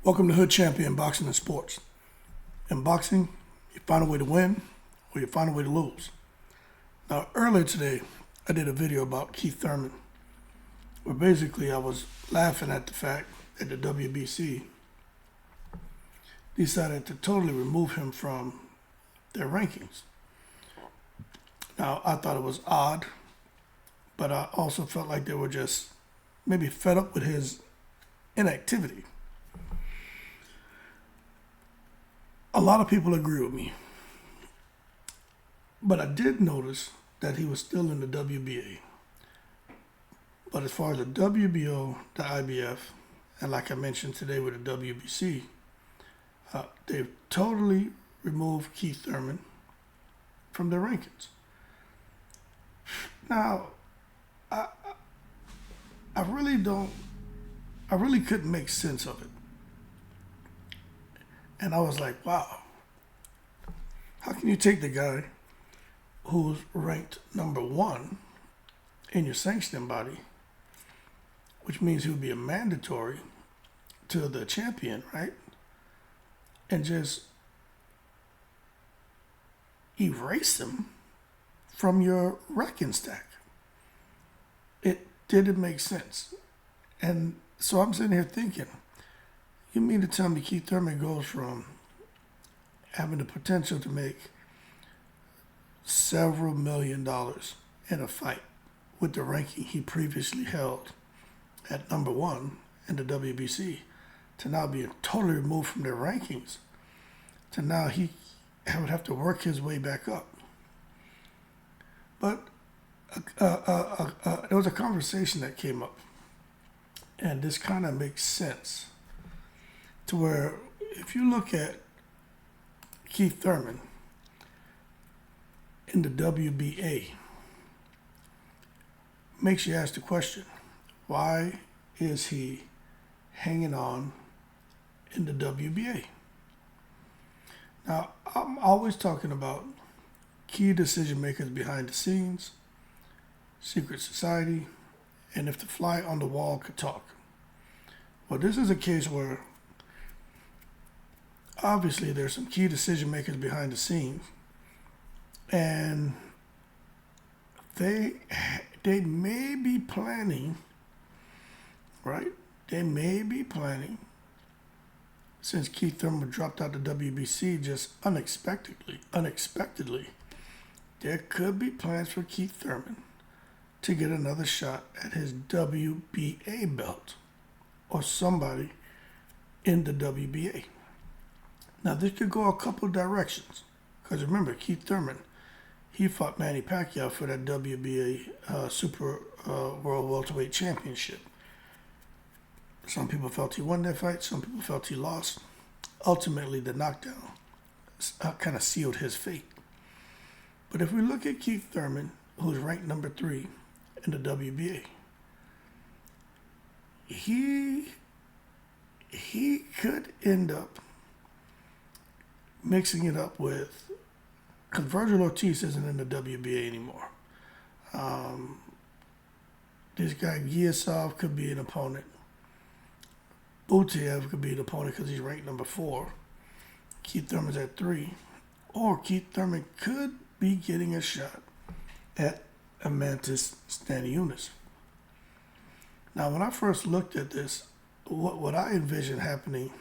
Welcome to Hood Champion Boxing and Sports. In boxing, you find a way to win or you find a way to lose. Now, earlier today, I did a video about Keith Thurman, where basically I was laughing at the fact that the WBC decided to totally remove him from their rankings. Now, I thought it was odd, but I also felt like they were just maybe fed up with his inactivity. A lot of people agree with me, but I did notice that he was still in the WBA. But as far as the WBO, the IBF, and like I mentioned today with the WBC, they've totally removed Keith Thurman from their rankings. Now, I really couldn't make sense of it. And I was like, wow, how can you take the guy who's ranked number one in your sanctioning body, which means he would be a mandatory to the champion, right? And just erase him from your ranking stack. It didn't make sense. And so I'm sitting here thinking, you mean to tell me Keith Thurman goes from having the potential to make several $1 million in a fight with the ranking he previously held at number one in the WBC to now being totally removed from their rankings to now he would have to work his way back up. But there was a conversation that came up, and this kind of makes sense. To where, if you look at Keith Thurman in the WBA, makes you ask the question, why is he hanging on in the WBA? Now, I'm always talking about key decision makers behind the scenes, secret society, and if the fly on the wall could talk. Well, this is a case where obviously there's some key decision makers behind the scenes, and they may be planning, right? They may be planning, since Keith Thurman dropped out the WBC just unexpectedly, there could be plans for Keith Thurman to get another shot at his WBA belt or somebody in the WBA. Now, this could go a couple directions. Because remember, Keith Thurman, he fought Manny Pacquiao for that WBA Super World Welterweight Championship. Some people felt he won that fight. Some people felt he lost. Ultimately, the knockdown kind of sealed his fate. But if we look at Keith Thurman, who's ranked number 3 in the WBA, he could end up mixing it up with, because Virgil Ortiz isn't in the WBA anymore. This guy Giasov could be an opponent. Butiev could be an opponent because he's ranked number 4. Keith Thurman's at 3. Or Keith Thurman could be getting a shot at Eimantis Stanionis. Now, when I first looked at this, what I envisioned happening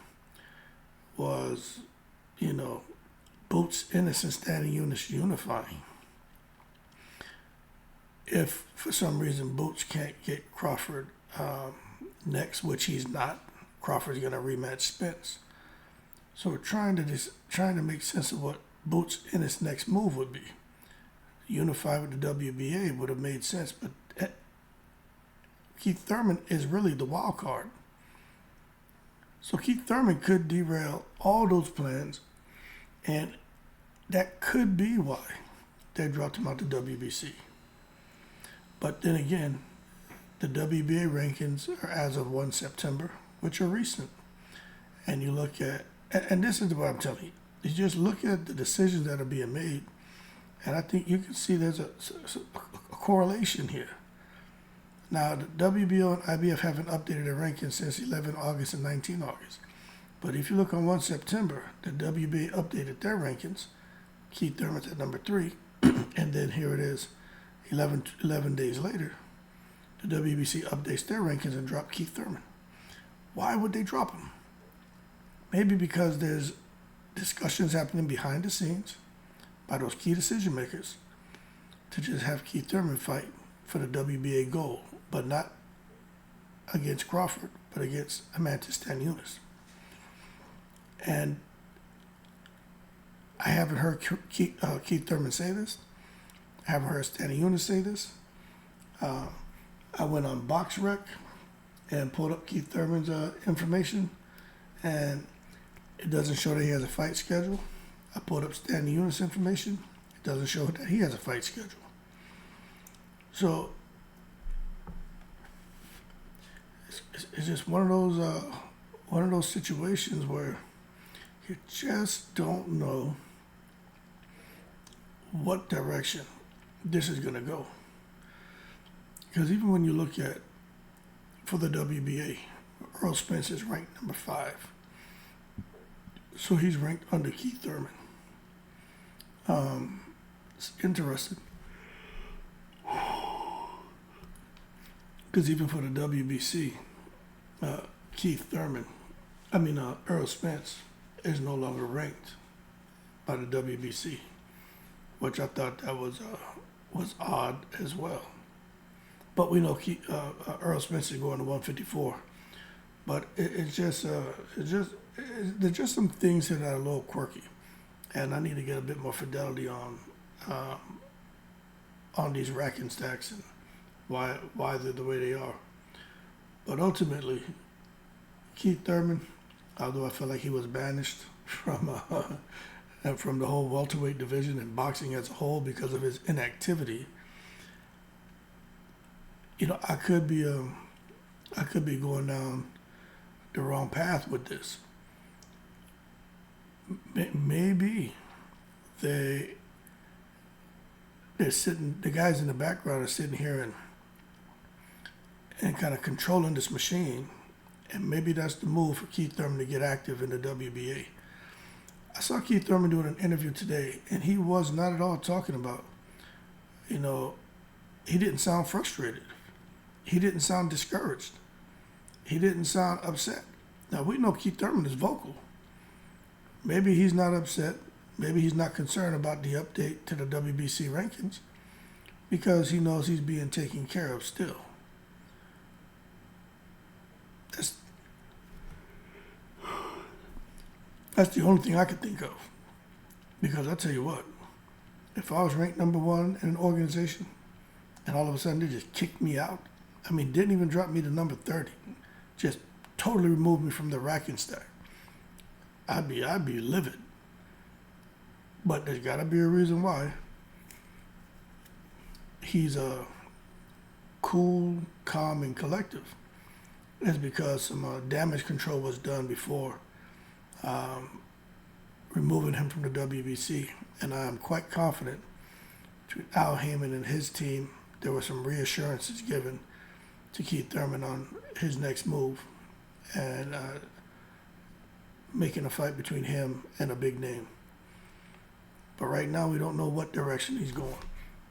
was, Boots, Ennis, and Stanionis unifying. If for some reason Boots can't get Crawford next, which he's not, Crawford's going to rematch Spence. So we're trying to make sense of what Boots, Ennis' next move would be. Unify with the WBA would have made sense, but Keith Thurman is really the wild card. So Keith Thurman could derail all those plans, and that could be why they dropped him out the WBC. But then again, the WBA rankings are as of 1 September, which are recent. And you look at, and this is what I'm telling you, you just look at the decisions that are being made, and I think you can see there's a correlation here. Now, the WBO and IBF haven't updated their rankings since 11 August and 19 August. But if you look on 1 September, the WBA updated their rankings. Keith Thurman's at number 3. And then here it is, 11 days later, the WBC updates their rankings and drop Keith Thurman. Why would they drop him? Maybe because there's discussions happening behind the scenes by those key decision makers to just have Keith Thurman fight for the WBA gold, but not against Crawford, but against Eimantis Stanionis. And I haven't heard Keith Thurman say this. I haven't heard Stanionis say this. I went on BoxRec and pulled up Keith Thurman's information, and it doesn't show that he has a fight schedule. I pulled up Stanionis' information. It doesn't show that he has a fight schedule. So it's just one of those situations where you just don't know what direction this is going to go. Because even when you look at, for the WBA, Earl Spence is ranked number 5. So he's ranked under Keith Thurman. It's interesting. Because even for the WBC, Earl Spence is no longer ranked by the WBC, which I thought that was odd as well. But we know Earl Spence is going to 154. But there's just some things that are a little quirky, and I need to get a bit more fidelity on these racking stacks and why they're the way they are. But ultimately, Keith Thurman, although I feel like he was banished from the whole welterweight division and boxing as a whole because of his inactivity, I could be going down the wrong path with this. Maybe they're sitting, the guys in the background are sitting here and kind of controlling this machine, and maybe that's the move for Keith Thurman to get active in the WBA. I saw Keith Thurman doing an interview today, and he was not at all talking about, he didn't sound frustrated. He didn't sound discouraged. He didn't sound upset. Now, we know Keith Thurman is vocal. Maybe he's not upset. Maybe he's not concerned about the update to the WBC rankings because he knows he's being taken care of still. That's the only thing I could think of. Because I tell you what, if I was ranked number 1 in an organization and all of a sudden they just kicked me out, didn't even drop me to number 30, just totally removed me from the racking stack, I'd be livid. But there's got to be a reason why. He's cool, calm, and collective. It's because some damage control was done before removing him from the WBC. And I am quite confident between Al Heyman and his team, there were some reassurances given to Keith Thurman on his next move and making a fight between him and a big name. But right now, we don't know what direction he's going.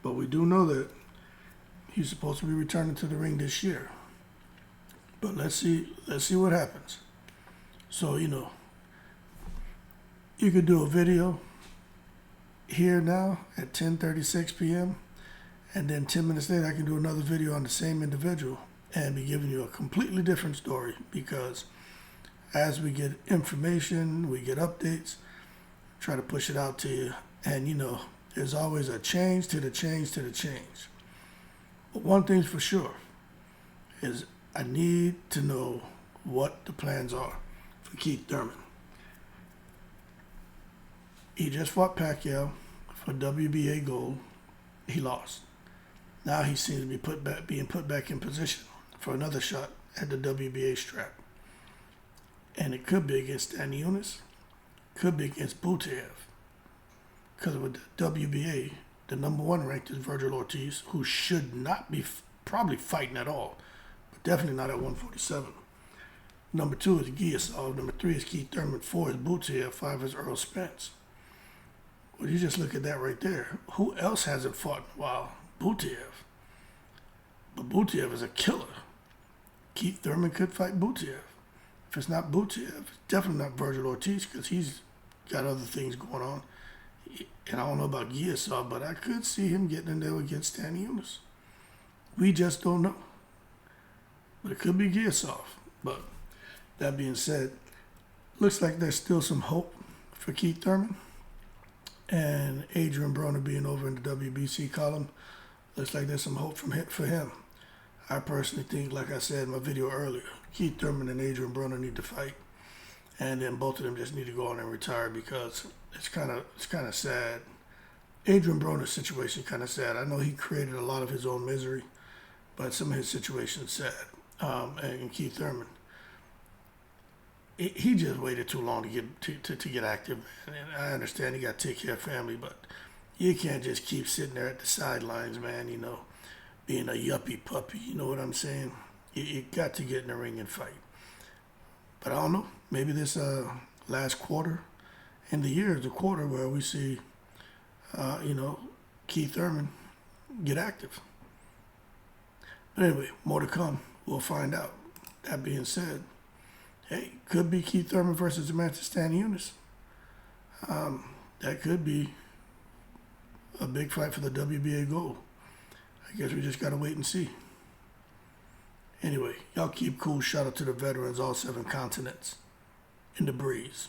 But we do know that he's supposed to be returning to the ring this year. But let's see what happens. So, you could do a video here now at 10:36 p.m. And then 10 minutes later, I can do another video on the same individual and be giving you a completely different story, because as we get information, we get updates, try to push it out to you. And there's always a change to the change to the change. But one thing's for sure is I need to know what the plans are for Keith Thurman. He just fought Pacquiao for WBA gold. He lost. Now he seems to be being put back in position for another shot at the WBA strap. And it could be against Stanionis, could be against Butev. Because with the WBA, the number 1 ranked is Virgil Ortiz, who should not be probably fighting at all, but definitely not at 147. Number 2 is Giasov. Number 3 is Keith Thurman. 4 is Butiev. 5 is Earl Spence. Well, you just look at that right there. Who else hasn't fought in a while? Butiev. But Butiev is a killer. Keith Thurman could fight Butiev. If it's not Butiev, it's definitely not Virgil Ortiz because he's got other things going on. And I don't know about Giasov, but I could see him getting in there against Stanionis. We just don't know. But it could be Giasov. But that being said, looks like there's still some hope for Keith Thurman. And Adrian Broner being over in the WBC column, looks like there's some hope for him. I personally think, like I said in my video earlier, Keith Thurman and Adrian Broner need to fight. And then both of them just need to go on and retire because it's kind of sad. Adrian Broner's situation is kind of sad. I know he created a lot of his own misery, but some of his situation is sad. And Keith Thurman, he just waited too long to get active. And I understand he got to take care of family, but you can't just keep sitting there at the sidelines, man. You know, being a yuppie puppy. You know what I'm saying? You got to get in the ring and fight. But I don't know. Maybe this last quarter in the year is the quarter where we see, Keith Thurman get active. But anyway, more to come. We'll find out. That being said, hey, could be Keith Thurman versus Eimantis Stanionis. That could be a big fight for the WBA gold. I guess we just got to wait and see. Anyway, y'all keep cool. Shout out to the veterans, all 7 continents. In the breeze.